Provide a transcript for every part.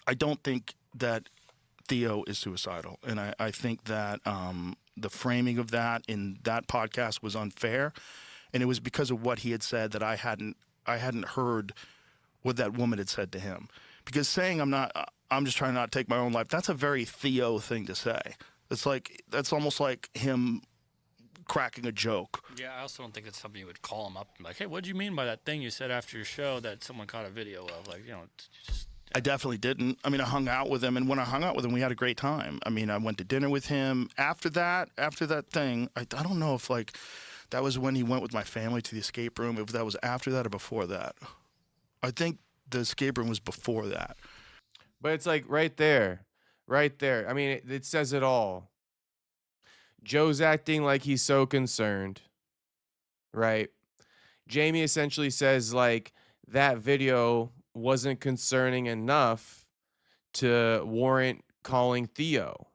I don't think that Theo is suicidal, and I think that the framing of that in that podcast was unfair, and it was because of what he had said that I hadn't heard what that woman had said to him. Because saying I'm just trying not to take my own life, that's a very Theo thing to say. It's like that's almost like him cracking a joke. Yeah, I also don't think it's something you would call him up and be like, hey, what do you mean by that thing you said after your show that someone caught a video of? Like, just I definitely didn't. I mean, I hung out with him, and when I hung out with him, we had a great time. I mean, I went to dinner with him. After that thing, I don't know if like that was when he went with my family to the escape room. If that was after that or before that. I think the escape room was before that. But it's like right there, right there. I mean, it says it all. Joe's acting like he's so concerned, right? Jamie essentially says like that video wasn't concerning enough to warrant calling Theo,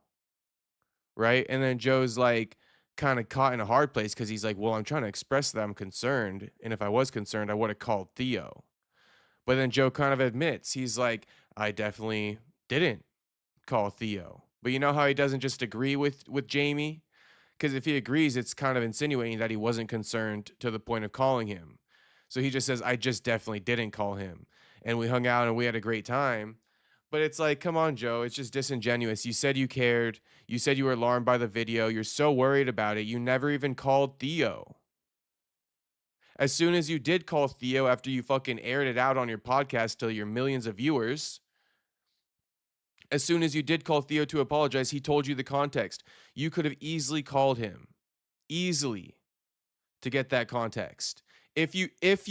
right? And then Joe's like kind of caught in a hard place because he's like, well, I'm trying to express that I'm concerned. And if I was concerned, I would have called Theo. But then Joe kind of admits, he's like, I definitely didn't call Theo. But you know how he doesn't just agree with Jamie? Because if he agrees, it's kind of insinuating that he wasn't concerned to the point of calling him. So he just says, I just definitely didn't call him. And we hung out and we had a great time. But it's like, come on, Joe. It's just disingenuous. You said you cared. You said you were alarmed by the video. You're so worried about it. You never even called Theo. As soon as you did call Theo after you fucking aired it out on your podcast to your millions of viewers, as soon as you did call Theo to apologize, he told you the context. You could have easily called him. Easily to get that context. If you if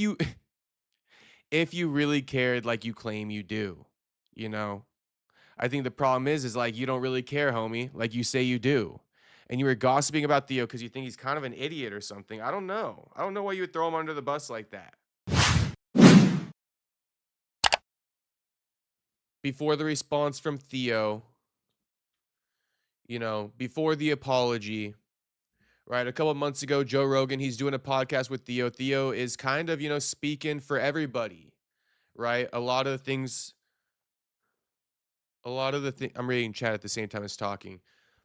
you really cared like you claim you do, you know. I think the problem is like you don't really care, homie, like you say you do. And you were gossiping about Theo because you think he's kind of an idiot or something. I don't know. I don't know why you would throw him under the bus like that. Before the response from Theo, before the apology, right? A couple of months ago, Joe Rogan, he's doing a podcast with Theo. Theo is kind of, speaking for everybody, right? I'm reading chat at the same time as talking,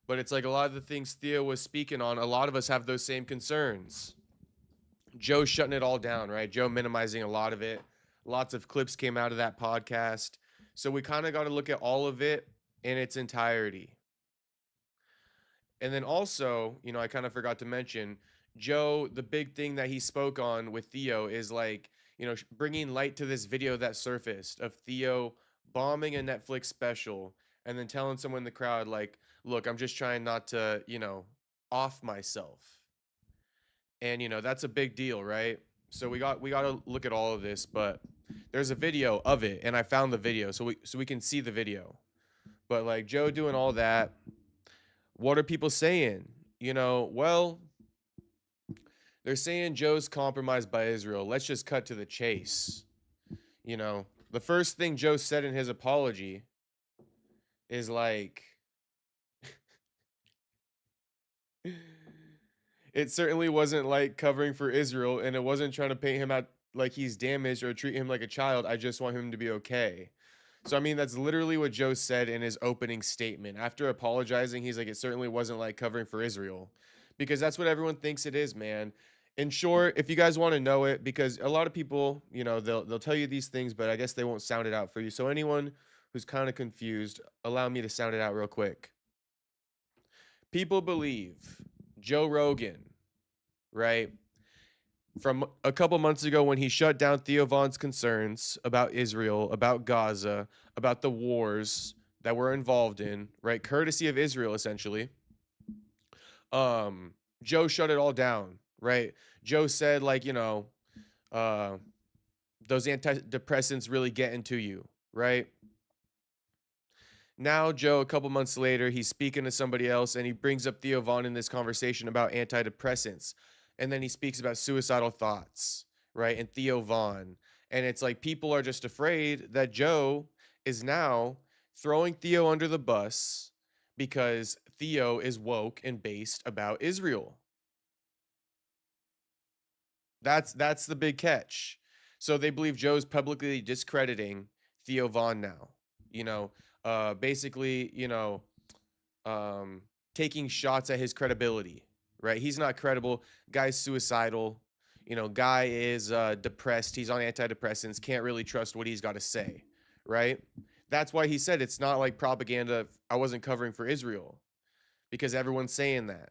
but it's like a lot of the things Theo was speaking on, a lot of us have those same concerns. Joe shutting it all down, right? Joe minimizing a lot of it. Lots of clips came out of that podcast. So we kind of got to look at all of it in its entirety. And then also, I kind of forgot to mention, Joe, the big thing that he spoke on with Theo is like, bringing light to this video that surfaced of Theo bombing a Netflix special and then telling someone in the crowd, like, look, I'm just trying not to, off myself. And, that's a big deal, right? So we got to look at all of this, but there's a video of it, and I found the video so we can see the video. But like Joe doing all that, what are people saying? Well, they're saying Joe's compromised by Israel. Let's just cut to the chase. The first thing Joe said in his apology is like, it certainly wasn't like covering for Israel, and it wasn't trying to paint him out like he's damaged or treat him like a child. I just want him to be okay. So, I mean, that's literally what Joe said in his opening statement. After apologizing, he's like, it certainly wasn't like covering for Israel. Because that's what everyone thinks it is, man. In short, if you guys want to know it, because a lot of people, they'll tell you these things, but I guess they won't sound it out for you. So anyone who's kind of confused, allow me to sound it out real quick. People believe Joe Rogan, right? From a couple months ago when he shut down Theo Von's concerns about Israel, about Gaza, about the wars that we're involved in, right? Courtesy of Israel, essentially. Joe shut it all down, right? Joe said, like, those antidepressants really get into you, right? Now, Joe, a couple months later, he's speaking to somebody else and he brings up Theo Von in this conversation about antidepressants. And then he speaks about suicidal thoughts, right? And Theo Von. And it's like people are just afraid that Joe is now throwing Theo under the bus because Theo is woke and based about Israel. That's the big catch. So they believe Joe's publicly discrediting Theo Von now. you know, basically, taking shots at his credibility, right? He's not credible. Guy's suicidal. Guy is depressed. He's on antidepressants. Can't really trust what he's got to say, right? That's why he said it's not like propaganda. I wasn't covering for Israel because everyone's saying that.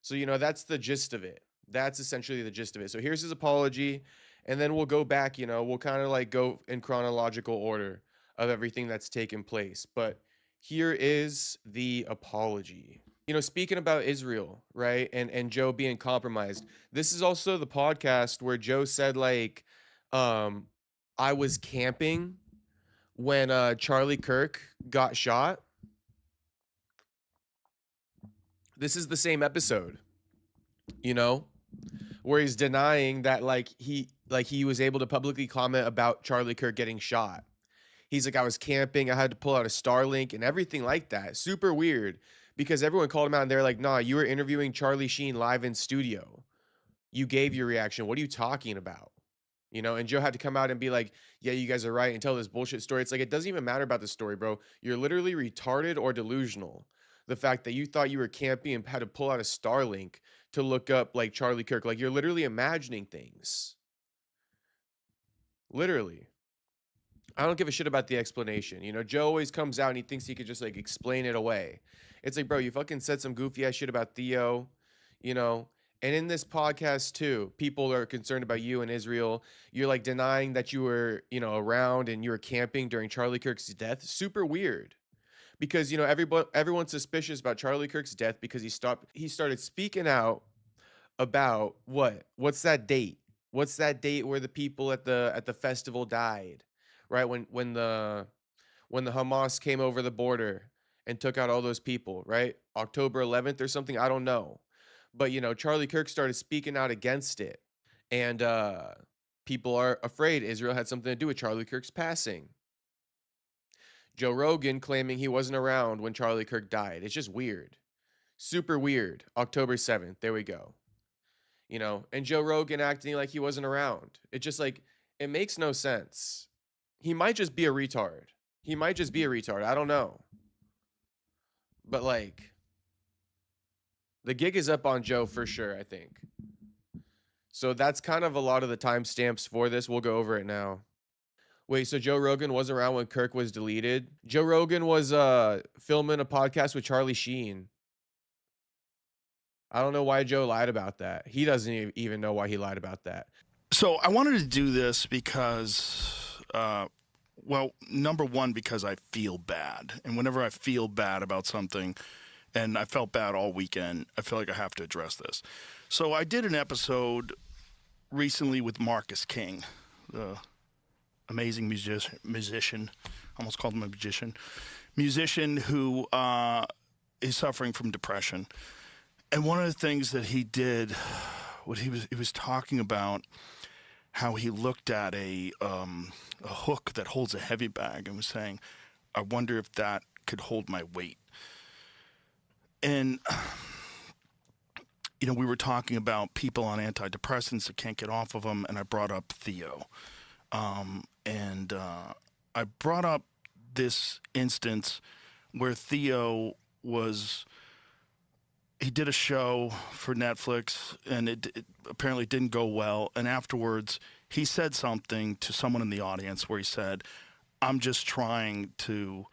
So, that's the gist of it. That's essentially the gist of it. So here's his apology. And then we'll go back, we'll kind of like go in chronological order of everything that's taken place. But here is the apology. Speaking about Israel, right? And Joe being compromised. This is also the podcast where Joe said, like, I was camping when Charlie Kirk got shot. This is the same episode, where he's denying that he was able to publicly comment about Charlie Kirk getting shot. He's like, I was camping, I had to pull out a Starlink and everything like that. Super weird, because everyone called him out and they're like, nah, you were interviewing Charlie Sheen live in studio. You gave your reaction. What are you talking about? And Joe had to come out and be like, yeah, you guys are right, and tell this bullshit story. It's like, it doesn't even matter about the story, bro. You're literally retarded or delusional. The fact that you thought you were camping and had to pull out a Starlink to look up like Charlie Kirk, like you're literally imagining things. Literally. I don't give a shit about the explanation. Joe always comes out and he thinks he could just like explain it away. It's like, bro, you fucking said some goofy ass shit about Theo, and in this podcast too, people are concerned about you and Israel. You're like denying that you were, around and you were camping during Charlie Kirk's death. Super weird. Because everyone's suspicious about Charlie Kirk's death because he started speaking out about what's that date? What's that date where the people at the festival died? Right? When the Hamas came over the border and took out all those people, right? October 11th or something, I don't know. But Charlie Kirk started speaking out against it. And people are afraid Israel had something to do with Charlie Kirk's passing. Joe Rogan claiming he wasn't around when Charlie Kirk died. It's just weird. Super weird. October 7th. There we go. And Joe Rogan acting like he wasn't around. It just like, it makes no sense. He might just be a retard. I don't know. But like, the gig is up on Joe for sure, I think. So that's kind of a lot of the timestamps for this. We'll go over it now. Wait, so Joe Rogan was around when Kirk was deleted? Joe Rogan was filming a podcast with Charlie Sheen. I don't know why Joe lied about that. He doesn't even know why he lied about that. So I wanted to do this because, well, number one, because I feel bad. And whenever I feel bad about something, and I felt bad all weekend, I feel like I have to address this. So I did an episode recently with Marcus King, the amazing musician, almost called him a musician who is suffering from depression. And one of the things that he did, he was talking about how he looked at a hook that holds a heavy bag and was saying, I wonder if that could hold my weight. And, we were talking about people on antidepressants that can't get off of them, and I brought up Theo. And I brought up this instance where Theo he did a show for Netflix, and it apparently didn't go well. And afterwards, he said something to someone in the audience where he said, I'm just trying to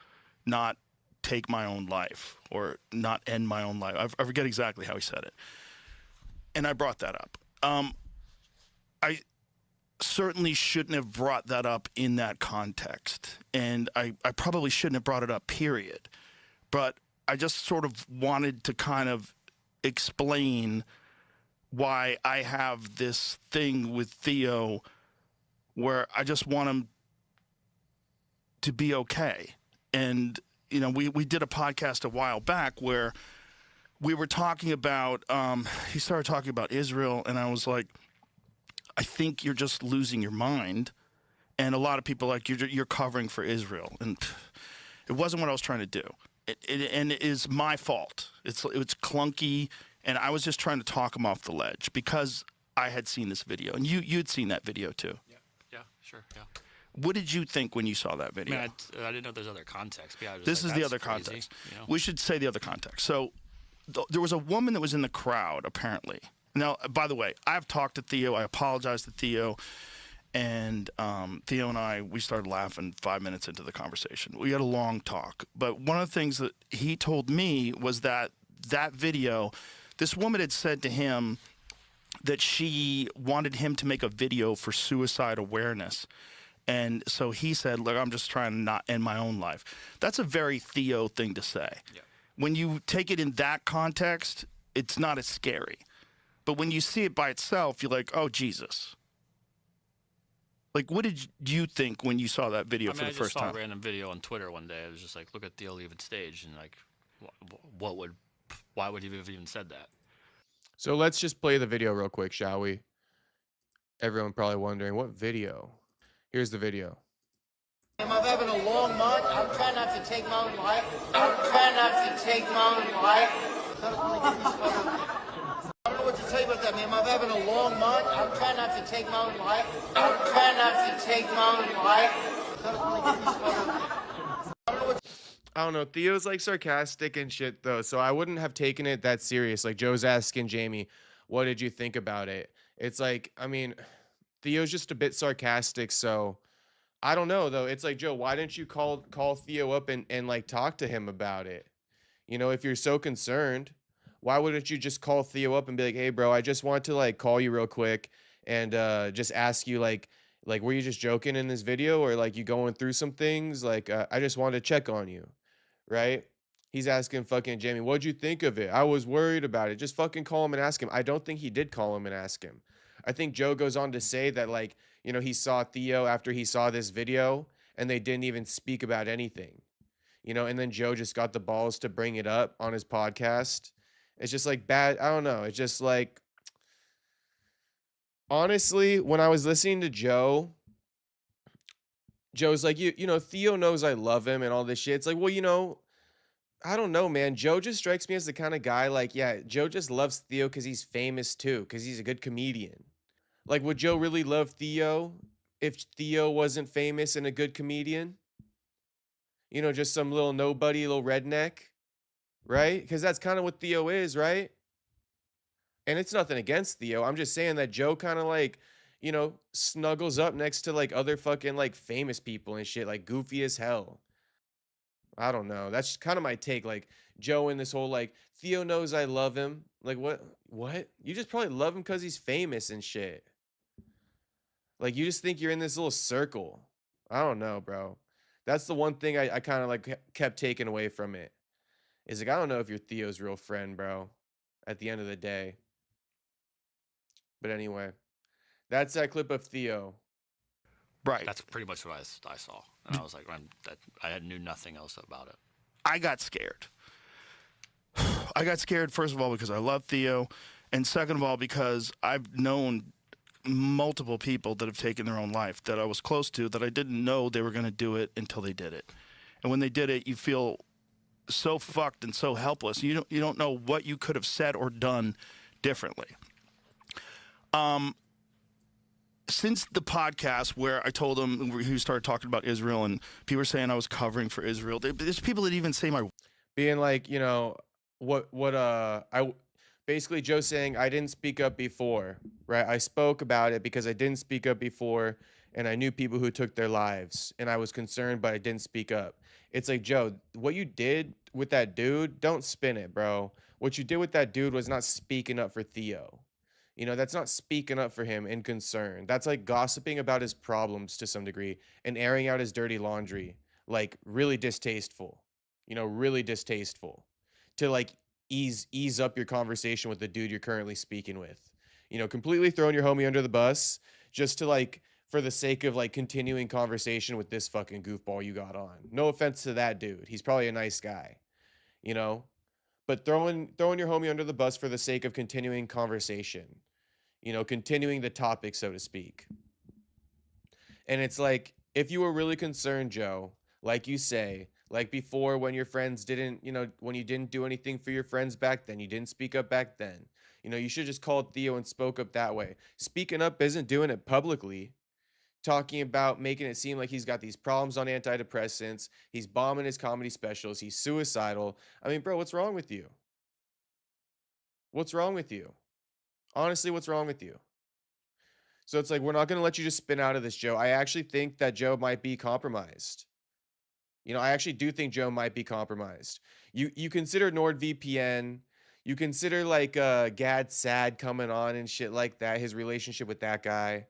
not take my own life or not end my own life. I forget exactly how he said it. And I brought that up. I certainly shouldn't have brought that up in that context. And I probably shouldn't have brought it up, period. But I just sort of wanted to kind of explain why I have this thing with Theo where I just want him to be okay. And, we did a podcast a while back where we were talking about, he started talking about Israel, and I was like, I think you're just losing your mind. And a lot of people like, you're covering for Israel. And it wasn't what I was trying to do. And it is my fault. It's clunky, and I was just trying to talk him off the ledge because I had seen this video, and you'd seen that video too. Yeah, sure, yeah. What did you think when you saw that I video? mean, I didn't know there's other context. But yeah, I was This just is like, the that's other crazy, context. you know? We should say the other context. So there was a woman that was in the crowd, apparently. Now, by the way, I've talked to Theo. I apologize to Theo. And Theo and I, we started laughing 5 minutes into the conversation. We had a long talk. But one of the things that he told me was that video, this woman had said to him that she wanted him to make a video for suicide awareness. And so he said, look, I'm just trying to not end my own life. That's a very Theo thing to say. Yeah. When you take it in that context, it's not as scary. But when you see it by itself, you're like, oh, Jesus. Like, what did you think when you saw that video for the first I just saw time? a random video on Twitter one day. It was just like, look at Theo leaving stage, and like, why would he have even said that? So let's just play the video real quick, shall we? Everyone probably wondering, what video? Here's the video. I'm having a long month. I'm trying not to take my own life. I'm trying not to take my own life. I don't know what to tell you about that, man. I'm having a long month. I'm trying not to take my own life. I'm trying not to take my own life. I don't know. Theo's like sarcastic and shit though, so I wouldn't have taken it that serious. Like Joe's asking Jamie, what did you think about it? It's like, I mean, Theo's just a bit sarcastic, so I don't know though. It's like, Joe, why didn't you call Theo up and like talk to him about it? You know, if you're so concerned, why wouldn't you just call Theo up and be like, hey bro, I just want to like call you real quick and just ask you like were you just joking in this video, or like you going through some things? Like I just wanted to check on you. Right? He's asking fucking Jamie, what'd you think of it? I was worried about it. Just fucking call him and ask him. I don't think he did call him and ask him. I think Joe goes on to say that, like, you know, he saw Theo after he saw this video and they didn't even speak about anything, you know, and then Joe just got the balls to bring it up on his podcast. It's just like bad. I don't know. It's just like, honestly, when I was listening to Joe's like, you know, Theo knows I love him and all this shit. It's like, well, you know, I don't know, man. Joe just strikes me as the kind of guy like, yeah, Joe just loves Theo because he's famous too, because he's a good comedian. Like, would Joe really love Theo if Theo wasn't famous and a good comedian? You know, just some little nobody, little redneck, right? Because that's kind of what Theo is, right? And it's nothing against Theo. I'm just saying that Joe kind of like, you know, snuggles up next to like other fucking like famous people and shit, like goofy as hell. I don't know. That's kind of my take. Like Joe and this whole like Theo knows I love him. Like what? What? You just probably love him because he's famous and shit. Like you just think you're in this little circle. I don't know, bro. That's the one thing I kind of like kept taking away from it. Is like I don't know if you're Theo's real friend, bro. At the end of the day. But anyway, that's that clip of Theo. Right. That's pretty much what I saw, and I was like, I knew nothing else about it. I got scared. I got scared, first of all, because I love Theo. And second of all, because I've known multiple people that have taken their own life that I was close to that I didn't know they were going to do it until they did it. And when they did it, you feel so fucked and so helpless. You don't know what you could have said or done differently. Since the podcast where I told him, he started talking about Israel and people were saying I was covering for Israel. There's people that even say my Being like, you know, I basically Joe saying I didn't speak up before, right? I spoke about it because I didn't speak up before and I knew people who took their lives and I was concerned, but I didn't speak up. It's like, Joe, what you did with that dude, don't spin it, bro. What you did with that dude was not speaking up for Theo. You know, that's not speaking up for him in concern. That's like gossiping about his problems to some degree and airing out his dirty laundry. Like really distasteful. You know, really distasteful. To like ease up your conversation with the dude you're currently speaking with. You know, completely throwing your homie under the bus just to like for the sake of like continuing conversation with this fucking goofball you got on. No offense to that dude. He's probably a nice guy. You know? But throwing your homie under the bus for the sake of continuing conversation, you know, continuing the topic, so to speak. And it's like, if you were really concerned, Joe, like you say, like before when your friends didn't, you know, when you didn't do anything for your friends back then, you didn't speak up back then. You know, you should just called Theo and spoke up that way. Speaking up isn't doing it publicly. talking about making it seem like he's got these problems on antidepressants. He's bombing his comedy specials. He's suicidal. I mean, bro, what's wrong with you? What's wrong with you? Honestly, what's wrong with you? So it's like, we're not going to let you just spin out of this, Joe. I actually think that Joe might be compromised. I actually do think Joe might be compromised. You consider NordVPN, you consider like Gad Sad coming on and shit like that, his relationship with that guy,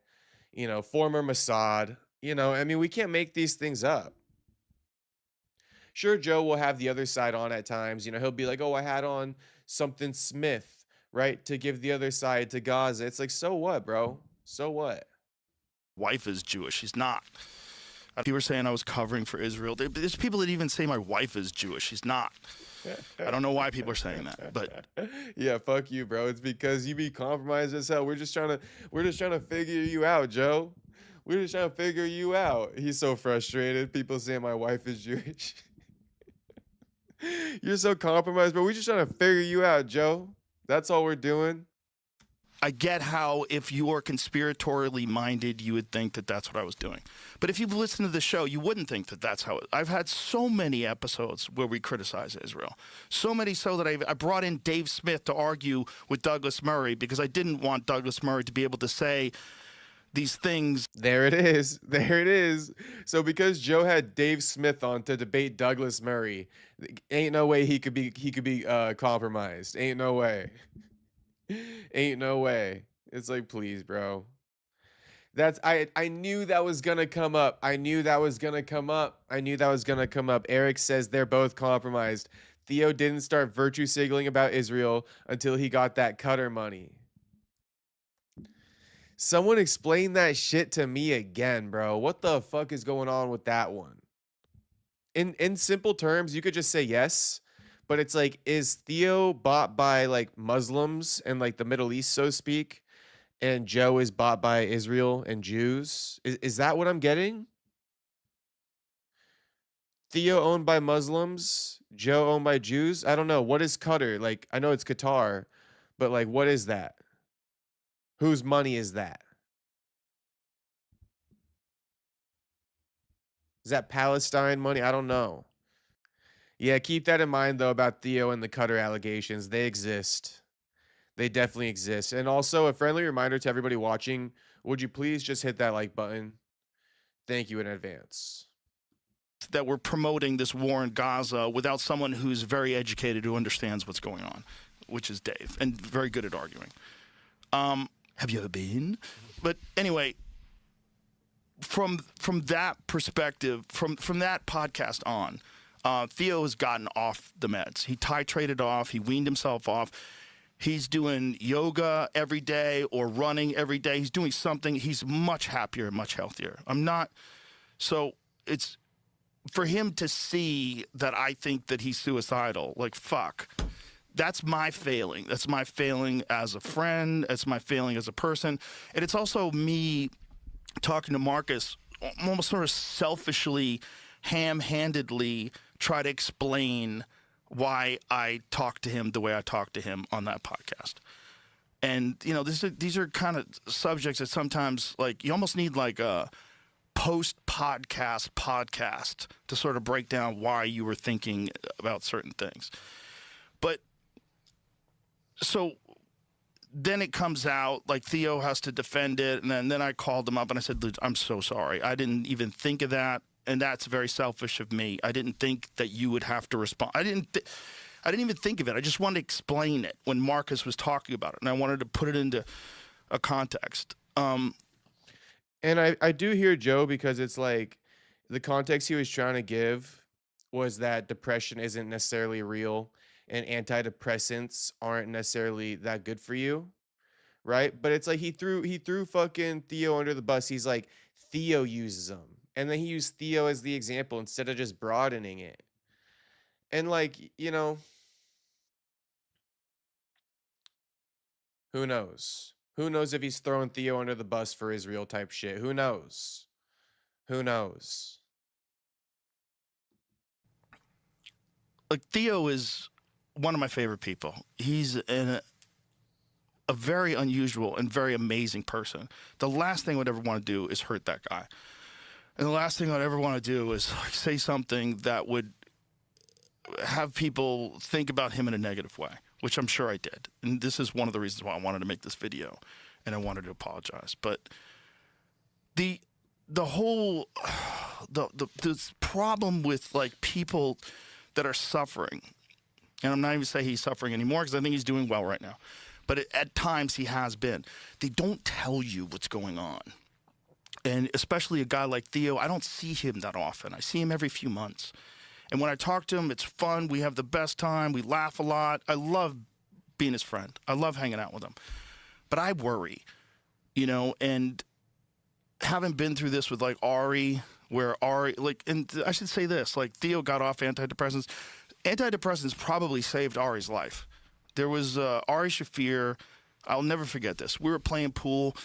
former Mossad. I mean, we can't make these things up. Sure, Joe will have the other side on at times. He'll be like, oh, I had on something Smith, right, to give the other side to Gaza. It's like, so what, bro? So what? Wife is Jewish. She's not. People were saying I was covering for Israel. There's people that even say my wife is Jewish. She's not. I don't know why people are saying that, but yeah, fuck you, bro. It's because you be compromised as hell. We're just trying to figure you out, Joe. We're just trying to figure you out. He's so frustrated. People saying my wife is Jewish. You're so compromised, but we're just trying to figure you out, Joe. That's all we're doing. I get how if you are conspiratorially minded, you would think that that's what I was doing. But if you've listened to the show, you wouldn't think that that's how I've had so many episodes where we criticize Israel. So many so that I brought in Dave Smith to argue with Douglas Murray because I didn't want Douglas Murray to be able to say these things. There it is. There it is. So because Joe had Dave Smith on to debate Douglas Murray, ain't no way he could be compromised. Ain't no way. Ain't no way. It's like, please, bro. I knew that was gonna come up. I knew that was gonna come up. Eric says they're both compromised. Theo didn't start virtue signaling about Israel until he got that Qatar money. Someone explain that shit to me again, bro. What the fuck is going on with that one? In simple terms, you could just say yes. But it's like, is Theo bought by like Muslims and like the Middle East, so to speak, and Joe is bought by Israel and Jews? Is that what I'm getting? Theo owned by Muslims, Joe owned by Jews? I don't know. What is Qatar? Like, I know it's Qatar, but like, what is that? Whose money is that? Is that Palestine money? I don't know. Yeah, keep that in mind, though, about Theo and the Qatar allegations. They exist. They definitely exist. And also, a friendly reminder to everybody watching, would you please just hit that like button? Thank you in advance. That we're promoting this war in Gaza without someone who's very educated who understands what's going on, which is Dave, and very good at arguing. Have you ever been? But anyway, from that perspective, from that podcast on, Theo has gotten off the meds. He titrated off. He weaned himself off. He's doing yoga every day or running every day. He's doing something. He's much happier, much healthier. So it's for him to see that I think that he's suicidal. Like, fuck. That's my failing. That's my failing as a friend. That's my failing as a person. And it's also me talking to Marcus almost sort of selfishly, ham-handedly try to explain why I talk to him the way I talk to him on that podcast. And, these are kind of subjects that sometimes, like, you almost need, like, a podcast to sort of break down why you were thinking about certain things. But so then it comes out, like, Theo has to defend it, and then I called him up and I said, "Dude, I'm so sorry. I didn't even think of that, and that's very selfish of me. I didn't think that you would have to respond. I didn't even think of it. I just wanted to explain it when Marcus was talking about it, and I wanted to put it into a context." And I do hear Joe, because it's like the context he was trying to give was that depression isn't necessarily real and antidepressants aren't necessarily that good for you, right? But it's like he threw fucking Theo under the bus. He's like, Theo uses them. And then he used Theo as the example instead of just broadening it. And like, who knows? Who knows if he's throwing Theo under the bus for Israel type shit? Who knows? Who knows? Like, Theo is one of my favorite people. He's a very unusual and very amazing person. The last thing I would ever want to do is hurt that guy. And the last thing I'd ever want to do is like, say something that would have people think about him in a negative way, which I'm sure I did. And this is one of the reasons why I wanted to make this video and I wanted to apologize. But the whole this problem with like people that are suffering, and I'm not even saying he's suffering anymore because I think he's doing well right now, but at times he has been. They don't tell you what's going on. And especially a guy like Theo, I don't see him that often. I see him every few months. And when I talk to him, it's fun. We have the best time. We laugh a lot. I love being his friend. I love hanging out with him. But I worry, you know, and having been through this with like Ari, where Ari, like, and I should say this, like Theo got off antidepressants. Antidepressants probably saved Ari's life. There was Ari Shafir. I'll never forget this. We were playing pool,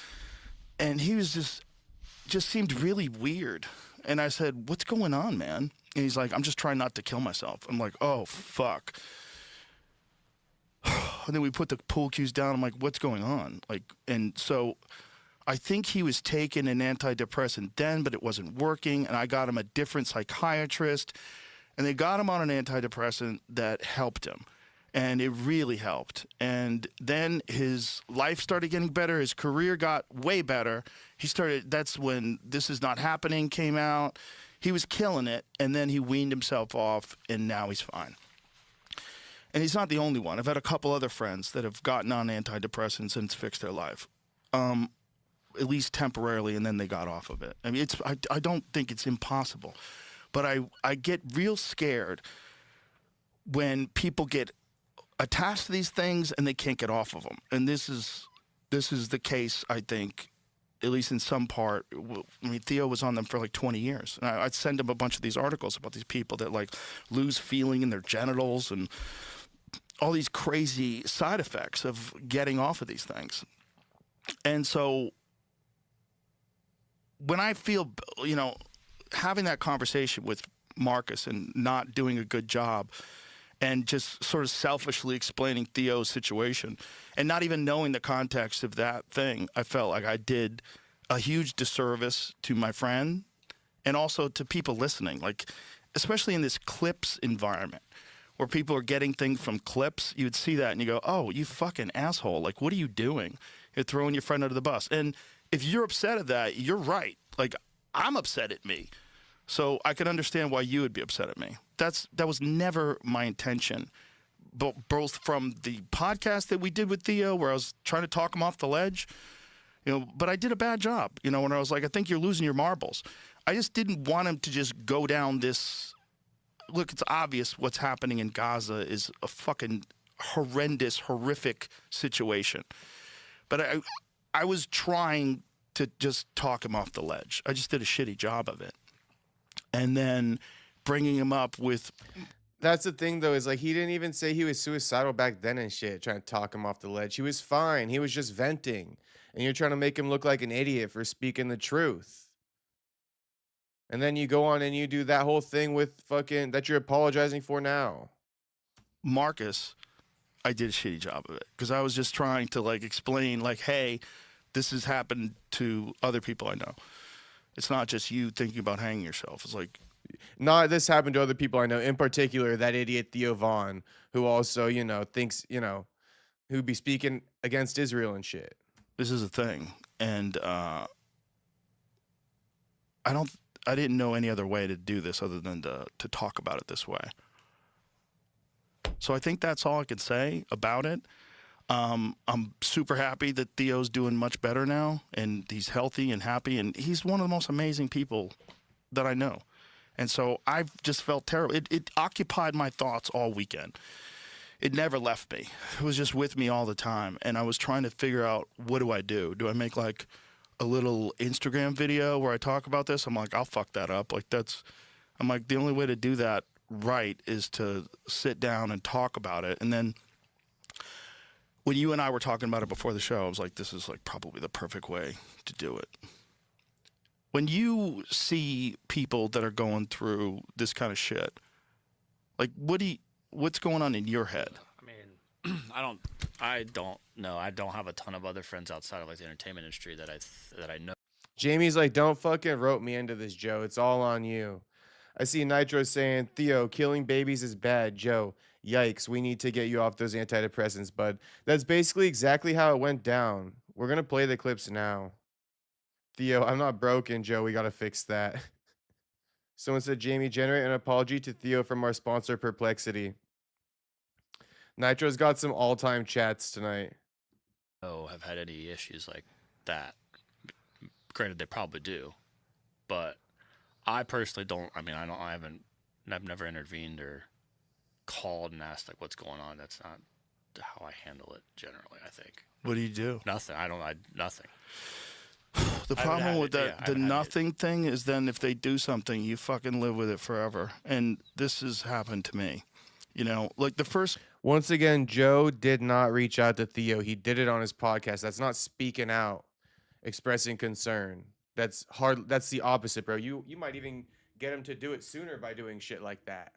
and he was just seemed really weird. And I said, "What's going on, man?" And he's like, "I'm just trying not to kill myself." I'm like, "Oh, fuck." And then we put the pool cues down. I'm like, "What's going on?" Like, and so I think he was taking an antidepressant then, but it wasn't working. And I got him a different psychiatrist, and they got him on an antidepressant that helped him. And it really helped. And then his life started getting better. His career got way better. That's when This Is Not Happening came out. He was killing it. And then he weaned himself off, and now he's fine. And he's not the only one. I've had a couple other friends that have gotten on antidepressants and it's fixed their life, at least temporarily, and then they got off of it. I mean, I don't think it's impossible. But I get real scared when people get attached to these things and they can't get off of them. And this is the case, I think, at least in some part. I mean, Theo was on them for like 20 years. And I'd send him a bunch of these articles about these people that like lose feeling in their genitals and all these crazy side effects of getting off of these things. And so when I feel, you know, having that conversation with Marcus and not doing a good job and just sort of selfishly explaining Theo's situation and not even knowing the context of that thing, I felt like I did a huge disservice to my friend and also to people listening, like especially in this clips environment where people are getting things from clips. You would see that and you go, "Oh, you fucking asshole. Like, what are you doing? You're throwing your friend under the bus." And if you're upset at that, you're right. Like, I'm upset at me. So I can understand why you would be upset at me. That was never my intention, both from the podcast that we did with Theo, where I was trying to talk him off the ledge, you know, but I did a bad job, you know, when I was like, "I think you're losing your marbles." I just didn't want him to just go down this. Look, it's obvious what's happening in Gaza is a fucking horrendous, horrific situation. But I was trying to just talk him off the ledge. I just did a shitty job of it. And then bringing him up with... That's the thing, though, is like he didn't even say he was suicidal back then and shit, trying to talk him off the ledge. He was fine. He was just venting. And you're trying to make him look like an idiot for speaking the truth. And then you go on and you do that whole thing with fucking that you're apologizing for now. Marcus, I did a shitty job of it because I was just trying to like explain like, "Hey, this has happened to other people I know. It's not just you thinking about hanging yourself." It's like, not this happened to other people I know, in particular that idiot Theo Vaughn, who also, you know, thinks, you know, who'd be speaking against Israel and shit. This is a thing. And I didn't know any other way to do this other than to talk about it this way. So I think that's all I can say about it. I'm super happy that Theo's doing much better now, and he's healthy and happy, and he's one of the most amazing people that I know. And so I've just felt terrible. It occupied my thoughts all weekend. It never left me. It was just with me all the time, and I was trying to figure out, what do I do? Do I make like a little Instagram video where I talk about this? I'm like, I'll fuck that up. Like I'm like, the only way to do that right is to sit down and talk about it. And then when you and I were talking about it before the show, I was like, this is like probably the perfect way to do it. When you see people that are going through this kind of shit, like what's going on in your head? I mean, I don't I don't know. I don't have a ton of other friends outside of like the entertainment industry that I know. Jamie's like, don't fucking rope me into this, Joe. It's all on you. I see Nitro saying, Theo, killing babies is bad. Joe, yikes. We need to get you off those antidepressants, bud. That's basically exactly how it went down. We're going to play the clips now. Theo, I'm not broken, Joe. We got to fix that. Someone said, Jamie, generate an apology to Theo from our sponsor, Perplexity. Nitro's got some all-time chats tonight. Have had any issues like that. Granted, they probably do, but I personally don't. I mean, I've never intervened or called and asked like what's going on. That's not how I handle it generally. I think What do you do? nothing. Nothing. The I haven't problem had with it, that, yeah, I the haven't had it. nothing thing is then if they do something, you fucking live with it forever. And this has happened to me. You know, like the first, Once again, Joe did not reach out to Theo. He did it on his podcast. That's not speaking out, expressing concern. That's hard. That's the opposite, bro. You might even get him to do it sooner by doing shit like that.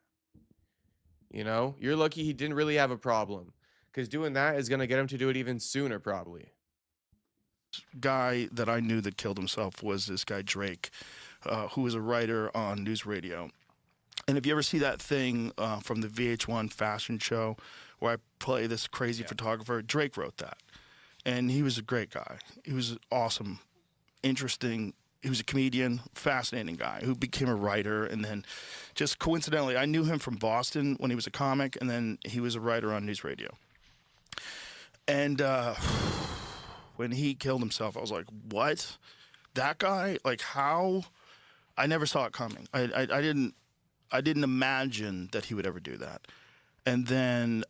You know, you're lucky he didn't really have a problem, because doing that is gonna get him to do it even sooner, probably. guy that I knew that killed himself was this guy Drake, who was a writer on news radio. And if you ever see that thing from the VH1 fashion show where I play this crazy photographer, Drake wrote that. And he was a great guy. He was awesome, interesting. He was a comedian, fascinating guy who became a writer. And then just coincidentally, I knew him from Boston when he was a comic, and then he was a writer on news radio. And when he killed himself, I was like, what? That guy? Like, how? I never saw it coming. I didn't imagine that he would ever do that. And then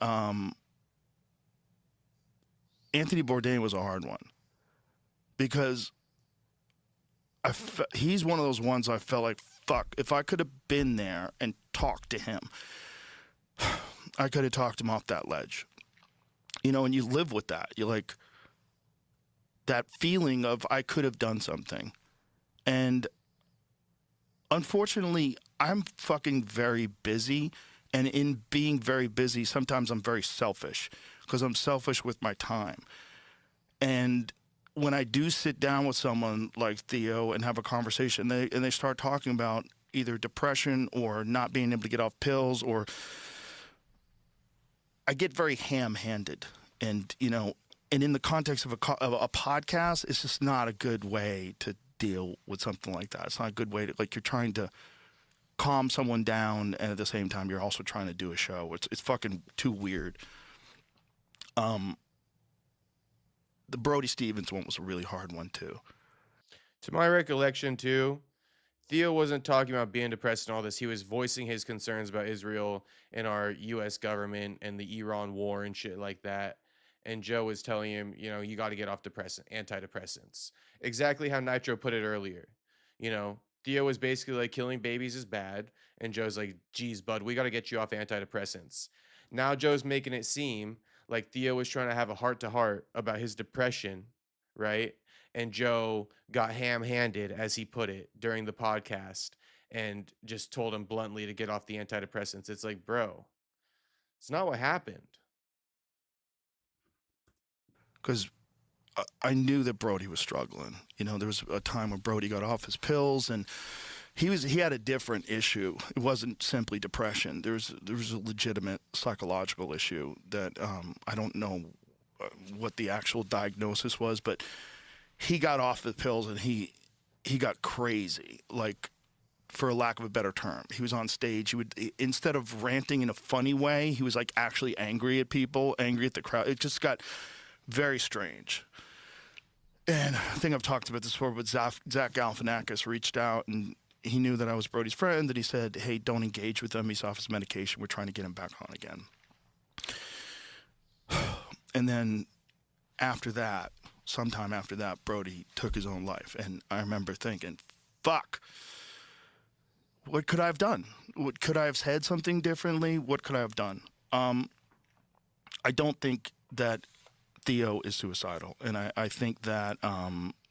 Anthony Bourdain was a hard one because he's one of those ones I felt like, fuck, if I could have been there and talked to him, I could have talked him off that ledge. You know, and you live with that. You're like, that feeling of I could have done something. And unfortunately, I'm fucking very busy. And in being very busy, sometimes I'm very selfish because I'm selfish with my time. And when I do sit down with someone like Theo and have a conversation, they start talking about either depression or not being able to get off pills, or I get very ham-handed. And, you know, and in the context of a podcast, it's just not a good way to deal with something like that. It's not a good way to, like, you're trying to calm someone down, and at the same time, you're also trying to do a show. It's fucking too weird. The Brody Stevens one was a really hard one, too. To my recollection, too, Theo wasn't talking about being depressed and all this. He was voicing his concerns about Israel and our U.S. government and the Iran war and shit like that. And Joe was telling him, you know, you got to get off antidepressants. Exactly how Nitro put it earlier. You know, Theo was basically like, killing babies is bad. And Joe's like, geez, bud, we got to get you off antidepressants. Now Joe's making it seem like Theo was trying to have a heart-to-heart about his depression, right? And Joe got ham-handed, as he put it, during the podcast and just told him bluntly to get off the antidepressants. It's like, bro, it's not what happened. Because I knew that Brody was struggling. You know, there was a time when Brody got off his pills, and he had a different issue. It wasn't simply depression. There was a legitimate psychological issue that I don't know what the actual diagnosis was, but he got off the pills and he got crazy, like, for a lack of a better term. He was on stage. He would, instead of ranting in a funny way, he was like actually angry at people, angry at the crowd. It just got very strange. And I think I've talked about this before, but Zach Galifianakis reached out, and he knew that I was Brody's friend, and he said, hey, don't engage with him. He's off his medication. We're trying to get him back on again. And then sometime after that, Brody took his own life. And I remember thinking, fuck, what could I have done? Could I have said something differently? What could I have done? I don't think that Theo is suicidal. And I think that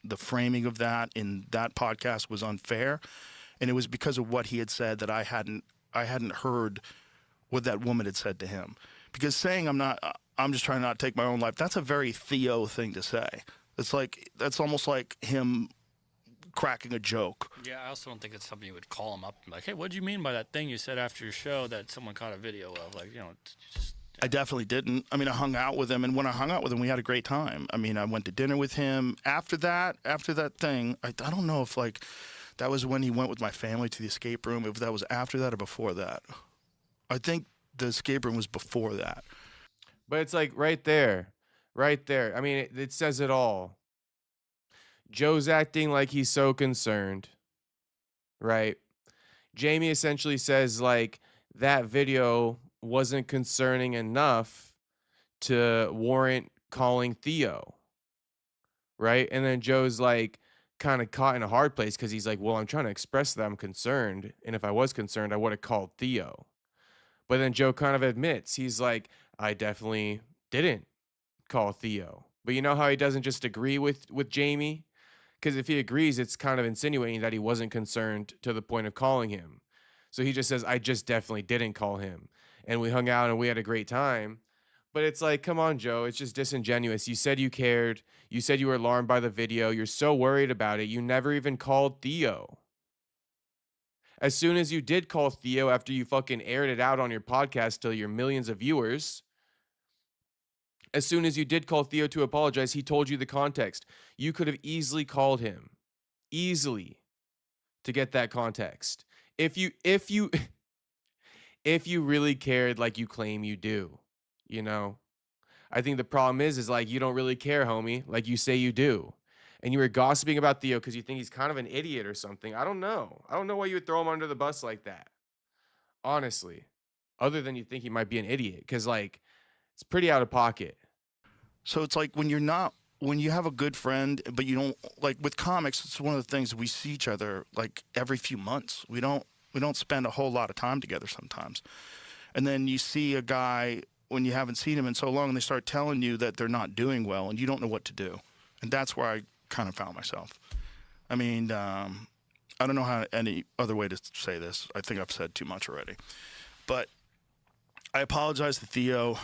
the framing of that in that podcast was unfair. And it was because of what he had said that I hadn't heard what that woman had said to him. Because saying I'm not I'm just trying not to take my own life. That's a very Theo thing to say. It's like, that's almost like him cracking a joke. Yeah, I also don't think it's something you would call him up and be like, hey, what do you mean by that thing you said after your show that someone caught a video of? Like, it's just. I definitely didn't. I mean, I hung out with him, and when I hung out with him, we had a great time. I mean, I went to dinner with him. After that thing, I don't know if, like, that was when he went with my family to the escape room, if that was after that or before that. I think the escape room was before that. But it's like right there. I mean, it says it all. Joe's acting like he's so concerned, right? Jamie essentially says, like, that video wasn't concerning enough to warrant calling Theo, right? And then Joe's like kind of caught in a hard place because he's like, well, I'm trying to express that I'm concerned. And if I was concerned, I would have called Theo. But then Joe kind of admits, he's like, I definitely didn't call Theo. But you know how he doesn't just agree with Jamie? Because if he agrees, it's kind of insinuating that he wasn't concerned to the point of calling him. So he just says, I just definitely didn't call him. And we hung out and we had a great time. But it's like, come on, Joe. It's just disingenuous. You said you cared. You said you were alarmed by the video. You're so worried about it. You never even called Theo. As soon as you did call Theo after you fucking aired it out on your podcast to your millions of viewers, as soon as you did call Theo to apologize, he told you the context. You could have easily called him. Easily. To get that context. If you if you really cared like you claim you do, you know? I think the problem is like you don't really care, homie, like you say you do. And you were gossiping about Theo because you think he's kind of an idiot or something. I don't know. I don't know why you would throw him under the bus like that. Honestly. Other than you think he might be an idiot. Because, like, it's pretty out of pocket. So it's like when you have a good friend, but you don't, like with comics, it's one of the things we see each other like every few months. We don't spend a whole lot of time together sometimes. And then you see a guy when you haven't seen him in so long and they start telling you that they're not doing well and you don't know what to do. And that's where I kind of found myself. I mean, I don't know how any other way to say this. I think I've said too much already. But I apologize to Theo.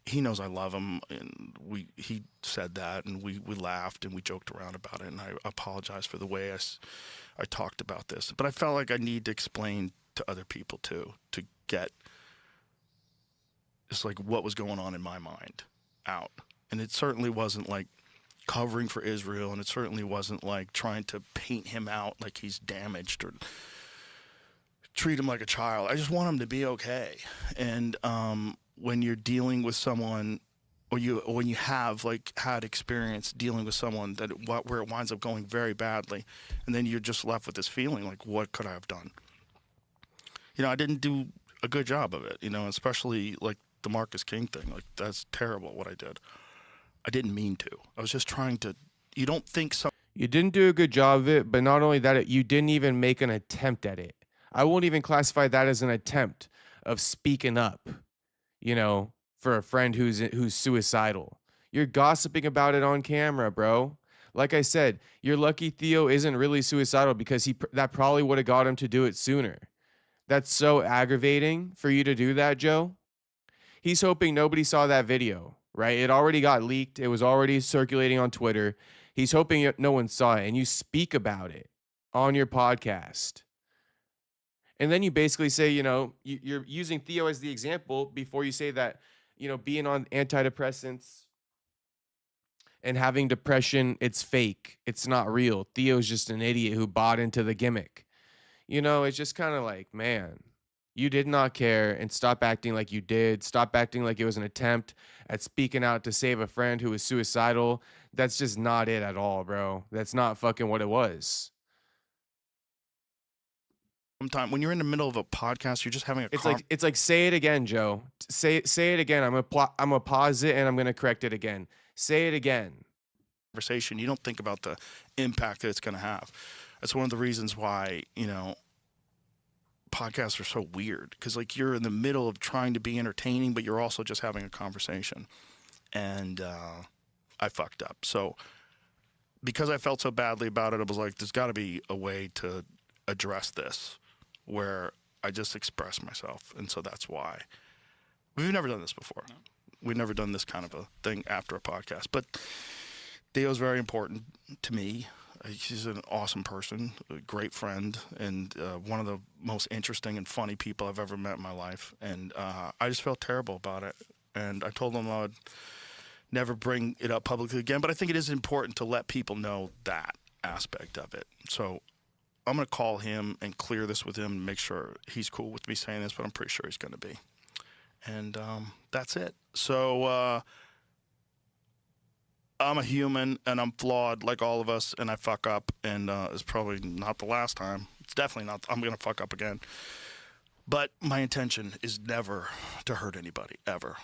He knows I love him, and he said that, and we laughed and we joked around about it, and I apologize for the way I talked about this. But I felt like I need to explain to other people too, to get just like what was going on in my mind out. And it certainly wasn't like covering for Israel, and it certainly wasn't like trying to paint him out like he's damaged or treat him like a child. I just want him to be okay. And when you're dealing with someone, or when you have like had experience dealing with someone where it winds up going very badly, and then you're just left with this feeling like, what could I have done? I didn't do a good job of it. Especially like the Marcus King thing. Like, that's terrible what I did. I didn't mean to. I was just trying to. You don't think so. You didn't do a good job of it, but not only that, you didn't even make an attempt at it. I won't even classify that as an attempt of speaking up, for a friend who's suicidal. You're gossiping about it on camera, bro. Like I said, you're lucky Theo isn't really suicidal because that probably would have got him to do it sooner. That's so aggravating for you to do that, Joe. He's hoping nobody saw that video, right? It already got leaked. It was already circulating on Twitter. He's hoping no one saw it, and you speak about it on your podcast. And then you basically say, you're using Theo as the example before you say that, being on antidepressants and having depression, it's fake. It's not real. Theo's just an idiot who bought into the gimmick. It's just kind of like, man, you did not care, and stop acting like you did. Stop acting like it was an attempt at speaking out to save a friend who was suicidal. That's just not it at all, bro. That's not fucking what it was. Sometimes when you're in the middle of a podcast, you're just having It's like say it again, Joe. Say it again. I'm gonna pause it and I'm gonna correct it again. Say it again. Conversation. You don't think about the impact that it's gonna have. That's one of the reasons why podcasts are so weird, because like you're in the middle of trying to be entertaining, but you're also just having a conversation. And I fucked up. So because I felt so badly about it, I was like, there's got to be a way to address this where I just express myself. And so that's why. We've never done this before. We've never done this kind of a thing after a podcast. But Theo's very important to me. He's an awesome person, a great friend, and one of the most interesting and funny people I've ever met in my life. And I just felt terrible about it. And I told him I would never bring it up publicly again. But I think it is important to let people know that aspect of it. So I'm going to call him and clear this with him and make sure he's cool with me saying this, but I'm pretty sure he's going to be. And that's it. So I'm a human, and I'm flawed like all of us, and I fuck up, and it's probably not the last time. It's definitely not. I'm going to fuck up again. But my intention is never to hurt anybody, ever.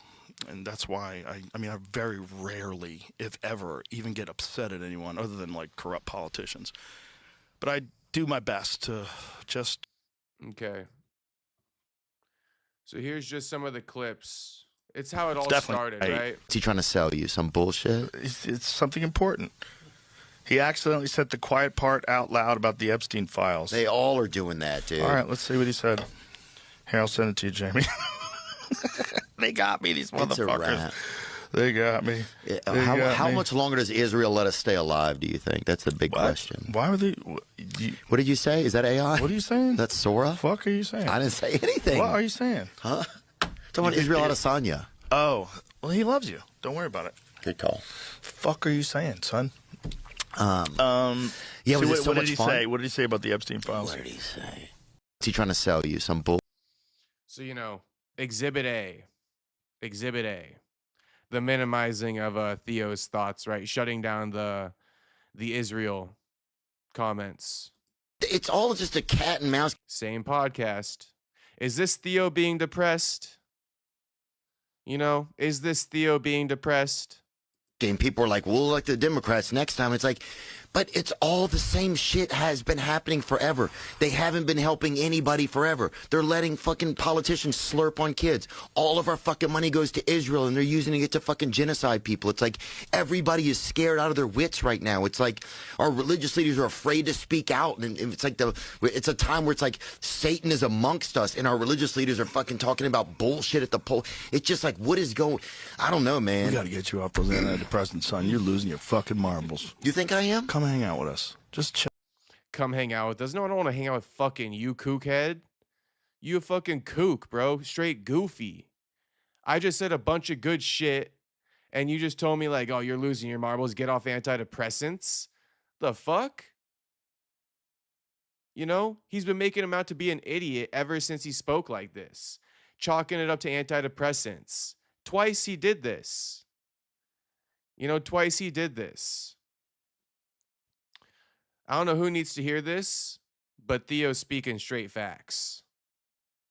And that's why I mean, I very rarely, if ever, even get upset at anyone other than, like, corrupt politicians. But I do my best to just... Okay. So here's just some of the clips. It's how it all Definitely. started, right? Is he trying to sell you some bullshit? It's something important. He accidentally said the quiet part out loud about the Epstein files. They all are doing that, dude. All right, let's see what he said. Here, I'll send it to you, Jamie. They got me, these It's a motherfuckers. wrap. They got me. How much longer does Israel let us stay alive, do you think? That's the big question. Why would they... What did you say? Is that AI? What are you saying? That's Sora? Fuck are you saying? I didn't say anything. What are you saying? Huh? Talking about Israel Adesanya. Oh, well, he loves you. Don't worry about it. Good call. Fuck are you saying, son? Yeah, See, was it what, so what much did he fun? say? What did he say about the Epstein files? What did he say? Is he trying to sell you some bull? So, you know, Exhibit A. Exhibit A. The minimizing of Theo's thoughts, right? Shutting down the Israel comments. It's all just a cat and mouse. Same podcast. Is this Theo being depressed? You know, is this Theo being depressed? Game. People are like, we'll elect the Democrats next time. It's like, but it's all the same shit has been happening forever. They haven't been helping anybody forever. They're letting fucking politicians slurp on kids. All of our fucking money goes to Israel, and they're using it to fucking genocide people. It's like everybody is scared out of their wits right now. It's like our religious leaders are afraid to speak out, and it's like it's a time where it's like Satan is amongst us, and our religious leaders are fucking talking about bullshit at the poll. It's just like, what is going? I don't know, man. We got to get you off those antidepressants, son. You're losing your fucking marbles. You think I am? Come hang out with us. Just chill. Come hang out with us. No, I don't want to hang out with fucking you, kook head. You a fucking kook, bro. Straight goofy. I just said a bunch of good shit, and you just told me, like, oh, you're losing your marbles. Get off antidepressants. The fuck? You know, he's been making him out to be an idiot ever since he spoke like this, chalking it up to antidepressants. Twice he did this. You know, twice he did this. I don't know who needs to hear this, but Theo's speaking straight facts.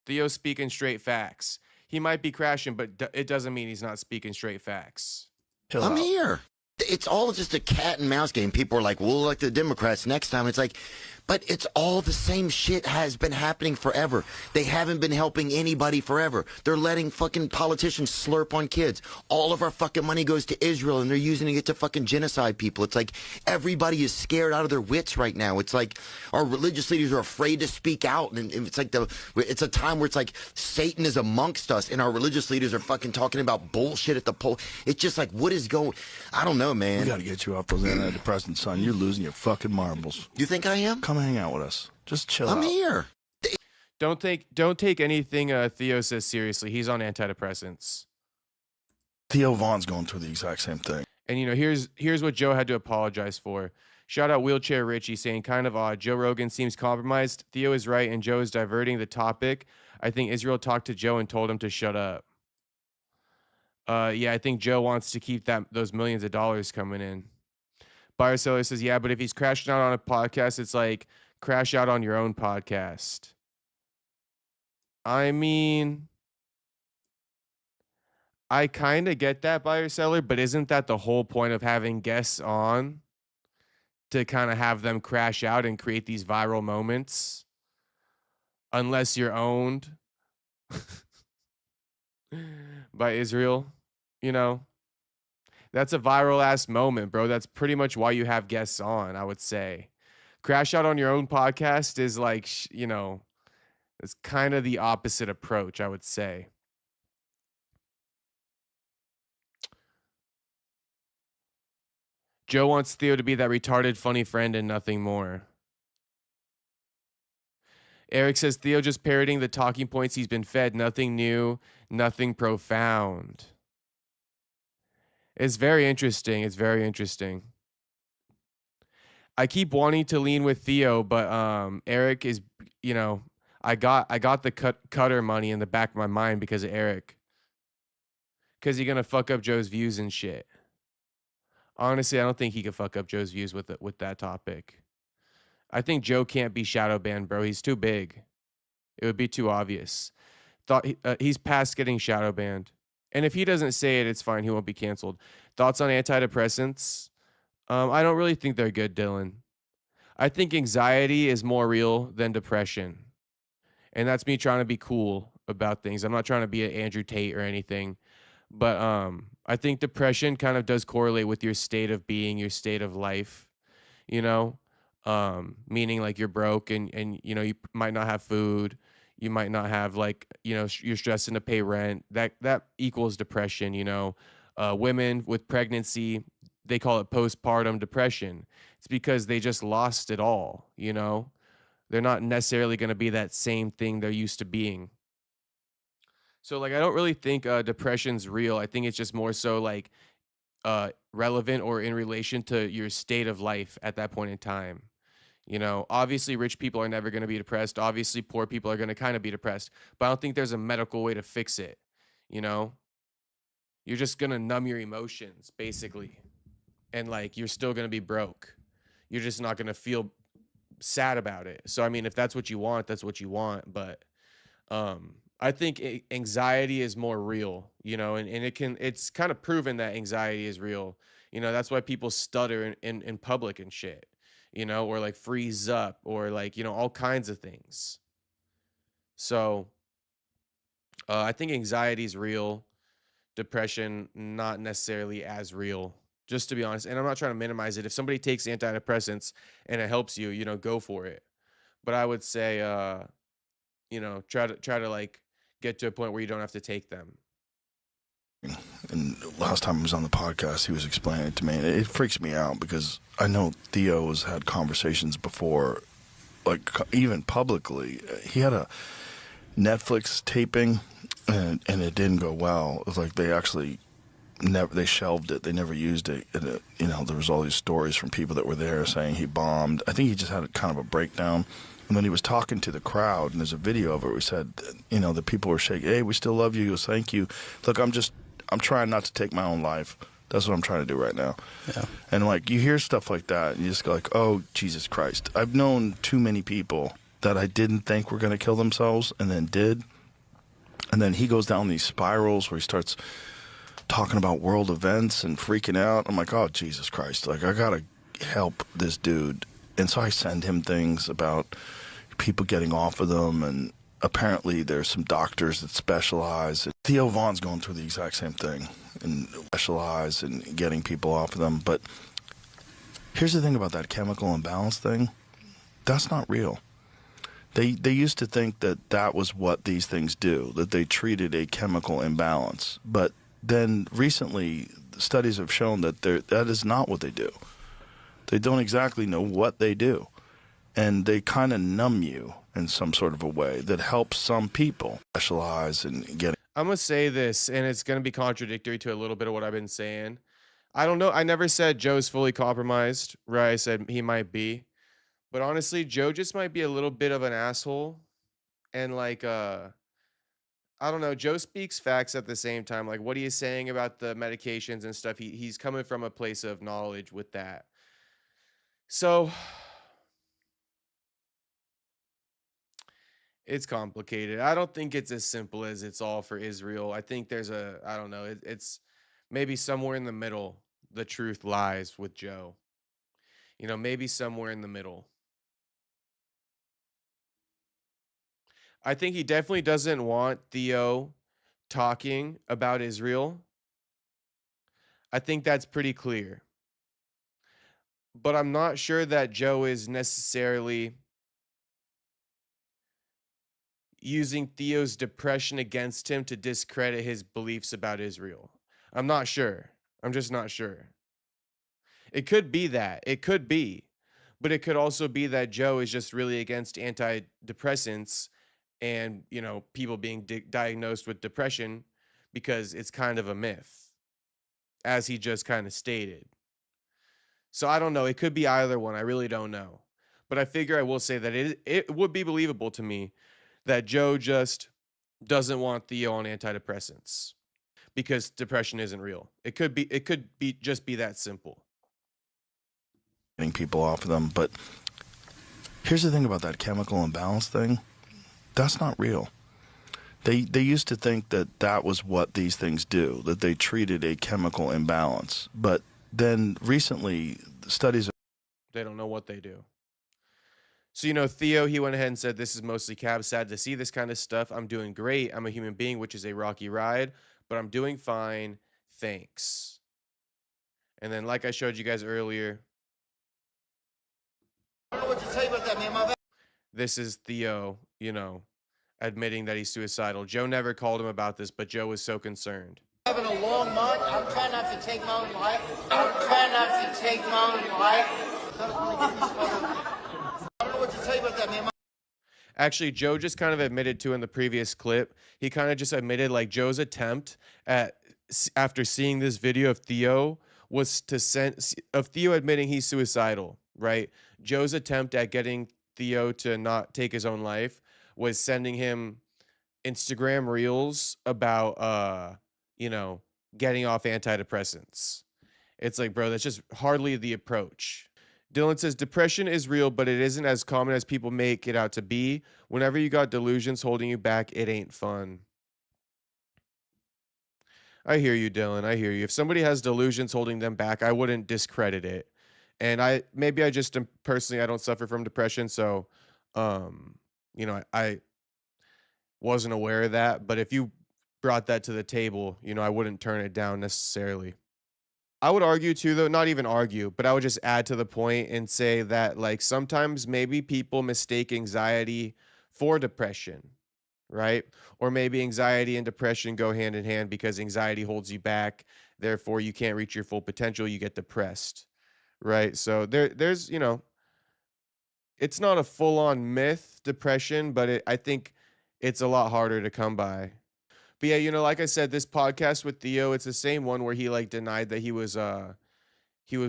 Theo's speaking straight facts. He might be crashing, but it doesn't mean he's not speaking straight facts. Chill I'm out. here. It's all just a cat and mouse game. People are like, we'll elect the Democrats next time. It's like, but it's all the same shit has been happening forever. They haven't been helping anybody forever. They're letting fucking politicians slurp on kids. All of our fucking money goes to Israel, and they're using it to fucking genocide people. It's like everybody is scared out of their wits right now. It's like our religious leaders are afraid to speak out, and it's like it's a time where it's like Satan is amongst us, and our religious leaders are fucking talking about bullshit at the poll. It's just like, what is going? I don't know, man. We got to get you off those antidepressants, son. You're losing your fucking marbles. You think I am? Come hang out with us. Just chill I'm out. here. Don't take anything Theo says seriously. He's on antidepressants. Theo Vaughn's going through the exact same thing. And, you know, here's what Joe had to apologize for. Shout out Wheelchair Richie saying, kind of odd. Joe Rogan seems compromised. Theo is right, and Joe is diverting the topic. I think Israel talked to Joe and told him to shut up. Yeah, I think Joe wants to keep those millions of dollars coming in. Buyer Seller says, yeah, but if he's crashing out on a podcast, it's like crash out on your own podcast. I mean, I kind of get that, Buyer Seller, but isn't that the whole point of having guests on? To kind of have them crash out and create these viral moments? Unless you're owned by Israel, you know? That's a viral ass moment, bro. That's pretty much why you have guests on, I would say. Crash out on your own podcast is like, you know, it's kind of the opposite approach, I would say. Joe wants Theo to be that retarded funny friend and nothing more. Eric says Theo just parroting the talking points he's been fed. Nothing new, nothing profound. It's very interesting. It's very interesting. I keep wanting to lean with Theo, but Eric is, you know, I got the cutter money in the back of my mind because of Eric. Because he's gonna fuck up Joe's views and shit. Honestly, I don't think he could fuck up Joe's views with that topic. I think Joe can't be shadow banned, bro. He's too big. It would be too obvious. He's past getting shadow banned. And if he doesn't say it, it's fine. He won't be canceled. Thoughts on antidepressants? I don't really think they're good, Dylan. I think anxiety is more real than depression. And that's me trying to be cool about things. I'm not trying to be an Andrew Tate or anything. But I think depression kind of does correlate with your state of being, your state of life, you know? Meaning like you're broke and you know, you might not have food. You might not have like, you know, you're stressing to pay rent. That equals depression, you know? Women with pregnancy, they call it postpartum depression. It's because they just lost it all, you know? They're not necessarily going to be that same thing they're used to being. So like I don't really think depression's real. I think it's just more so like relevant or in relation to your state of life at that point in time. You know, obviously rich people are never going to be depressed. Obviously poor people are going to kind of be depressed, but I don't think there's a medical way to fix it. You know, you're just going to numb your emotions basically. And like you're still going to be broke. You're just not going to feel sad about it. So I mean, if that's what you want, that's what you want, but I think anxiety is more real, you know, and it's kind of proven that anxiety is real. You know, that's why people stutter in public and shit, you know, or like freeze up or like, you know, all kinds of things. So I think anxiety is real, depression, not necessarily as real, just to be honest. And I'm not trying to minimize it. If somebody takes antidepressants and it helps you, you know, go for it. But I would say, you know, try to like get to a point where you don't have to take them. And last time he was on the podcast, he was explaining it to me, and it freaks me out because I know Theo has had conversations before, like even publicly. He had a Netflix taping, and it didn't go well. It was like they actually they shelved it. They never used it. And you know, there was all these stories from people that were there saying he bombed. I think he just had a kind of a breakdown. And then he was talking to the crowd, and there's a video of it where he said, you know, the people were shaking, hey, we still love you. He goes, thank you. Look, I'm trying not to take my own life. That's what I'm trying to do right now. Yeah. And like, you hear stuff like that, and you just go like, oh, Jesus Christ. I've known too many people that I didn't think were going to kill themselves and then did. And then he goes down these spirals where he starts talking about world events and freaking out. I'm like, oh, Jesus Christ. Like, I got to help this dude. And so I send him things about people getting off of them, and apparently there's some doctors that specialize. Theo Vaughn's going through the exact same thing and specialize in getting people off of them. But here's the thing about that chemical imbalance thing. That's not real. They used to think that was what these things do, that they treated a chemical imbalance. But then recently, studies have shown that that is not what they do. They don't exactly know what they do. And they kind of numb you in some sort of a way that helps some people specialize in getting. I'm going to say this, and it's going to be contradictory to a little bit of what I've been saying. I don't know. I never said Joe's fully compromised, right? I said he might be. But honestly, Joe just might be a little bit of an asshole. And like, I don't know. Joe speaks facts at the same time. Like what he is saying about the medications and stuff, he's coming from a place of knowledge with that. So it's complicated. I don't think it's as simple as it's all for Israel. I think there's I don't know. It's maybe somewhere in the middle, the truth lies with Joe. You know, maybe somewhere in the middle. I think he definitely doesn't want Theo talking about Israel. I think that's pretty clear. But I'm not sure that Joe is necessarily using Theo's depression against him to discredit his beliefs about Israel. I'm not sure. I'm just not sure. It could be that. It could be. But it could also be that Joe is just really against antidepressants and, you know, people being diagnosed with depression because it's kind of a myth, as he just kind of stated. So I don't know. It could be either one. I really don't know. But I figure I will say that it would be believable to me that Joe just doesn't want Theo on antidepressants because depression isn't real. It could be just be that simple. getting people off of them. But here's the thing about that chemical imbalance thing. That's not real. They used to think that that was what these things do, that they treated a chemical imbalance. But then recently, studies. They don't know what they do. So, you know, Theo, he went ahead and said, "This is mostly cab. Sad to see this kind of stuff. I'm doing great. I'm a human being, which is a rocky ride, but I'm doing fine. Thanks." And then, like I showed you guys earlier, I don't know what to tell you about that, man. this is Theo, you know, admitting that he's suicidal. Joe never called him about this, but Joe was so concerned. Having a long month. I'm trying not to take my own life. I'm trying not to take my own life. I don't know what to tell you about that, man. Actually, Joe just kind of admitted to in the previous clip, he kind of just admitted like Joe's attempt at after seeing this video of Theo was to send of Theo admitting he's suicidal, right? Joe's attempt at getting Theo to not take his own life was sending him Instagram reels about you know, getting off antidepressants. It's like, bro, that's just hardly the approach. Dylan says depression is real, but it isn't as common as people make it out to be. Whenever you got delusions holding you back, it ain't fun. I hear you, Dylan. I hear you. If somebody has delusions holding them back, I wouldn't discredit it. And maybe I just am personally I don't suffer from depression, so you know, I wasn't aware of that. But if you brought that to the table, you know, I wouldn't turn it down necessarily. I would argue too, though, not even argue, but I would just add to the point and say that, like, sometimes maybe people mistake anxiety for depression, right? Or maybe anxiety and depression go hand in hand because anxiety holds you back. Therefore, you can't reach your full potential. You get depressed, right? So there's, you know, it's not a full on myth, depression, but I think it's a lot harder to come by. But yeah, you know, like I said, this podcast with Theo, it's the same one where he like denied that he was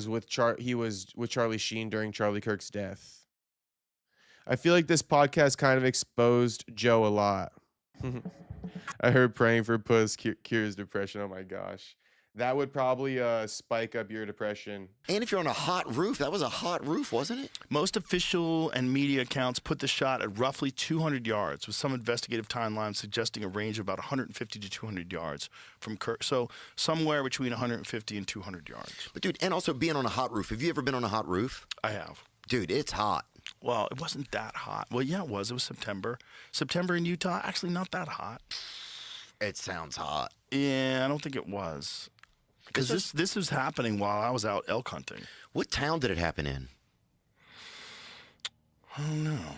with Charlie Sheen during Charlie Kirk's death. I feel like this podcast kind of exposed Joe a lot. I heard praying for puss cures depression. Oh my gosh. That would probably spike up your depression. And if you're on a hot roof, that was a hot roof, wasn't it? Most official and media accounts put the shot at roughly 200 yards, with some investigative timelines suggesting a range of about 150 to 200 yards from Kirk. So somewhere between 150 and 200 yards. But dude, and also being on a hot roof. Have you ever been on a hot roof? I have. Dude, it's hot. Well, it wasn't that hot. Well, yeah, it was. It was September. September in Utah, actually not that hot. It sounds hot. Yeah, I don't think it was. Because this was happening while I was out elk hunting. What town did it happen in? I don't know.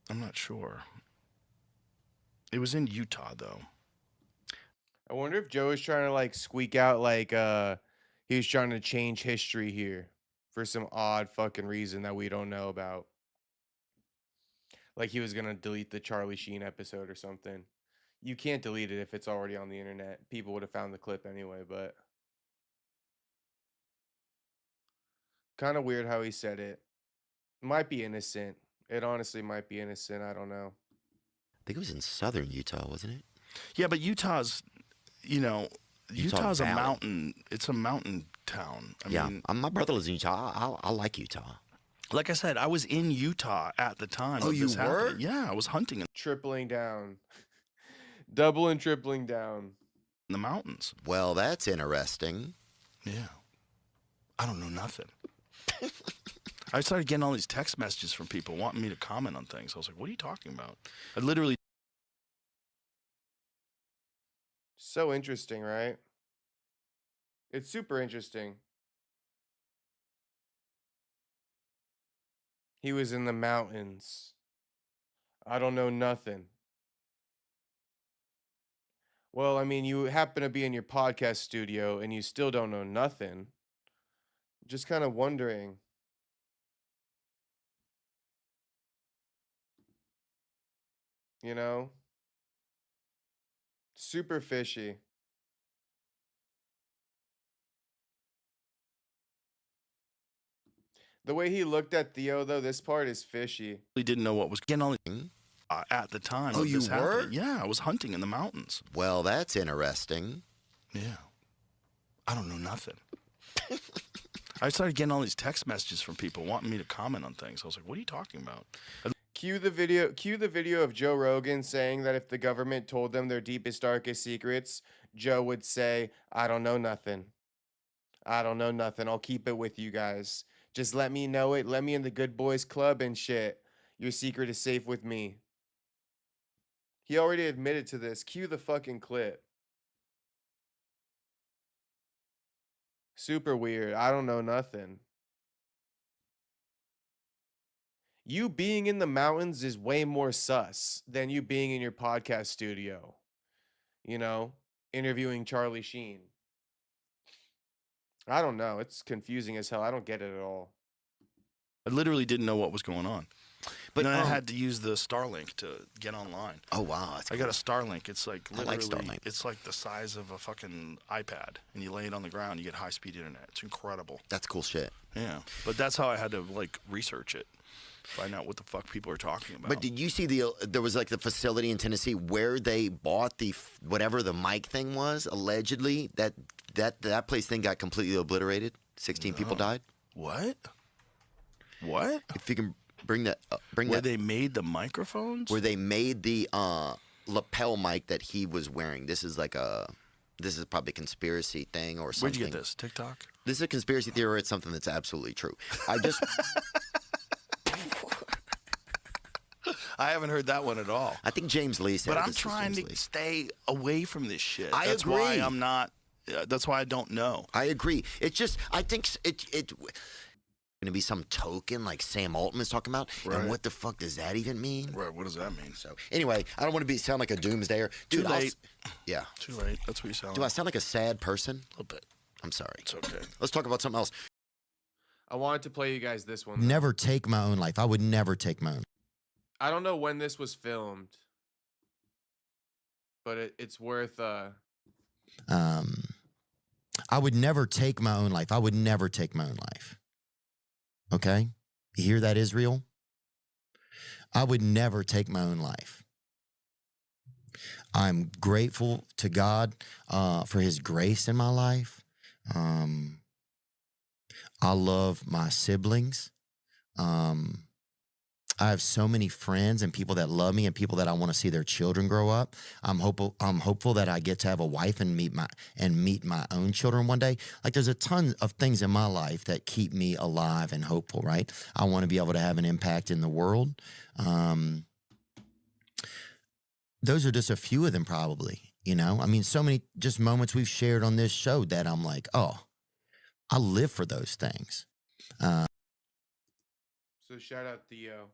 I'm not sure. It was in Utah, though. I wonder if Joe is trying to like squeak out like he was trying to change history here for some odd fucking reason that we don't know about. Like he was gonna delete the Charlie Sheen episode or something. You can't delete it if it's already on the internet. People would have found the clip anyway, but kind of weird how he said it. Might be innocent. It honestly might be innocent. I don't know. I think it was in southern Utah, wasn't it? Yeah, but Utah's, you know, Utah's a Valley. mountain. It's a mountain town. I mean, my brother lives in Utah. I like Utah. like I said, I was in Utah at the time. Oh, of you this were? happening. Yeah, I was hunting in Tripling down. Double and tripling down. the mountains. Well, that's interesting. Yeah. I don't know nothing. I started getting all these text messages from people wanting me to comment on things. I was like, what are you talking about? I literally. So interesting, right? It's super interesting. He was in the mountains. I don't know nothing. Well, I mean, you happen to be in your podcast studio and you still don't know nothing. Just kind of wondering. You know? Super fishy. The way he looked at Theo, though, this part is fishy. We didn't know what was getting on at the time. Oh, of this you were? happening. Yeah, I was hunting in the mountains. Well, that's interesting. Yeah. I don't know nothing. I started getting all these text messages from people wanting me to comment on things. I was like, what are you talking about? Cue the video of Joe Rogan saying that if the government told them their deepest, darkest secrets, Joe would say, I don't know nothing. I don't know nothing. I'll keep it with you guys. Just let me know it. Let me in the good boys club and shit. Your secret is safe with me. He already admitted to this. Cue the fucking clip. Super weird. I don't know nothing. You being in the mountains is way more sus than you being in your podcast studio. You know, interviewing Charlie Sheen. I don't know. It's confusing as hell. I don't get it at all. I literally didn't know what was going on. But But then I had to use the Starlink to get online. oh wow, that's I got a Starlink. It's like I like literally, Starlink. it's like the size of a fucking iPad, and you lay it on the ground, you get high-speed internet. It's incredible. that's cool shit. Yeah, but that's how I had to like research it, find out what the fuck people are talking about. But did you see there was like the facility in Tennessee where they bought the whatever the mic thing was allegedly that place thing got completely obliterated. 16 people died. What? What? If you can bring that Where they made the microphones? where they made the lapel mic that he was wearing. This is probably a conspiracy thing or something. Where'd you get this? TikTok? This is a conspiracy theory. Or it's something that's absolutely true. I just I haven't heard that one at all. I think James Lee said. But it. I'm This is trying James to Lee. stay away from this shit. I That's why agree. I'm not. That's why I don't know. I agree. It's just I think it going to be some token like Sam Altman's talking about. Right. And what the fuck does that even mean? Right? What does that mean? So anyway, I don't want to sound like a doomsdayer, dude. Too late. Yeah. Too late. That's what you sound Do I like. sound like a sad person? A little bit. I'm sorry. It's okay. Let's talk about something else. I wanted to play you guys this one. though. Never take my own life. I would never take my own. I don't know when this was filmed, but it's worth I would never take my own life. I would never take my own life. Okay? You hear that, Israel? I would never take my own life. I'm grateful to God for his grace in my life. I love my siblings. I have so many friends and people that love me and people that I want to see their children grow up. I'm hopeful that I get to have a wife and meet my own children one day. Like there's a ton of things in my life that keep me alive and hopeful, right? I want to be able to have an impact in the world. Those are just a few of them probably, you know? I mean, so many just moments we've shared on this show that I'm like, oh, I live for those things. So shout out Theo.